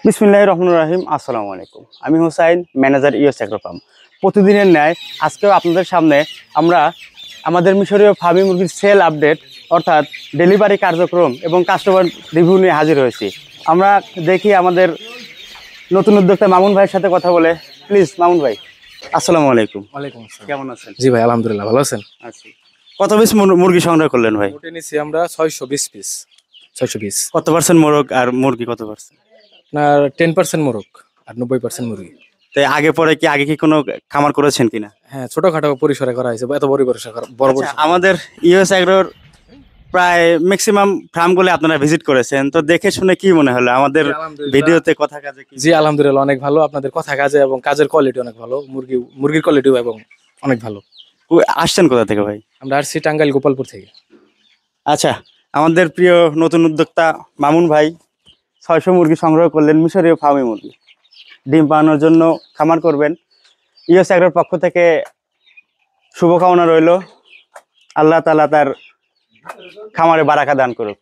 বিসমিল্লাহির রহমানির রহিম। আসসালামু আলাইকুম। আমি Hussain, manager US agro farm. প্রতিদিনের ন্যায় আজকেও আপনাদের সামনে আমরা আমাদের মিশরীয় ফার্মি মুরগির সেল আপডেট অর্থাৎ ডেলিভারি কার্যক্রম এবং কাস্টমার রিভিউ নিয়ে হাজির হয়েছি। আমরা দেখি আমাদের নতুন উদ্যোক্তা মামুন ভাইয়ের সাথে কথা বলে। প্লিজ মামুন ভাই। আসসালামু আলাইকুম। ওয়ালাইকুম আসসালাম। কেমন আছেন? জি ভাই, আলহামদুলিল্লাহ ভালো আছেন। আছি। কত পিস মুরগি সংগ্রহ করলেন ভাই? মোটে নিছি আমরা 620 পিস। 600 পিস। কত পার্সেন্ট মোরগ আর মুরগি কত পার্সেন্ট? আপনার 10% মোরগ আর 90% মুরগি। তাই আগে কি কোনো খামার করেছেন কিনা? হ্যাঁ, ছোটখাটো পরিসরে করা হয়েছে, এত বড় পরিসরে বড় আচ্ছা, পরিসরে। আমাদের ইউএস অ্যাগ্রোর প্রায় ম্যাক্সিমাম ফার্মগুলো আপনারা ভিজিট করেছেন, তো দেখে শুনে কি মনে হলো আমাদের ভিডিওতে কথা কাজে কি? জি আলহামদুলিল্লাহ অনেক ভালো, আপনাদের কথা কাজে এবং কাজের কোয়ালিটি অনেক ভালো, মুরগির কোয়ালিটিও এবং অনেক ভালো। আসছেন কোথা থেকে ভাই? আমরা আসছি টাঙ্গাইল গোপালপুর থেকে। আচ্ছা, আমাদের প্রিয় নতুন উদ্যোক্তা মামুন ভাই 600 মুরগি সংগ্রহ করলেন, মিশরীয় ফার্মি মুরগি ডিম পাওয়ানোর জন্য খামার করবেন। ইউএস অ্যাগ্রোর পক্ষ থেকে শুভকামনা রইল, আল্লাহ তাআলা তার খামারে বারাকা দান করুক।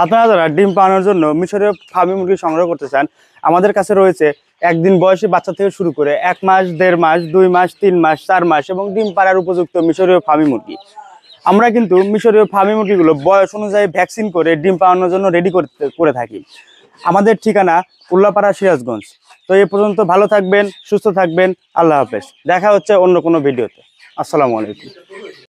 আপনারা যারা ডিম পাওয়ানোর জন্য মিশরীয় ফার্মি মুরগি সংগ্রহ করতে চান, আমাদের কাছে রয়েছে একদিন বয়সী বাচ্চা থেকে শুরু করে 1 মাস, 1.5 মাস, 2 মাস, 3 মাস, 4 মাস এবং ডিম পাড়ার উপযুক্ত মিশরীয় ফার্মি মুরগি। আমরা কিন্তু মিশরীয় ফার্মি মুরগিগুলো বয়স অনুযায়ী ভ্যাকসিন করে ডিম পাওয়ানোর জন্য রেডি করে থাকি। আমাদের ঠিকানা উল্লাপাড়া, সিরাজগঞ্জ। তো এই পর্যন্ত ভালো থাকবেন, সুস্থ থাকবেন। আল্লাহ হাফেজ। দেখা হচ্ছে অন্য কোনো ভিডিওতে। আসসালামু আলাইকুম।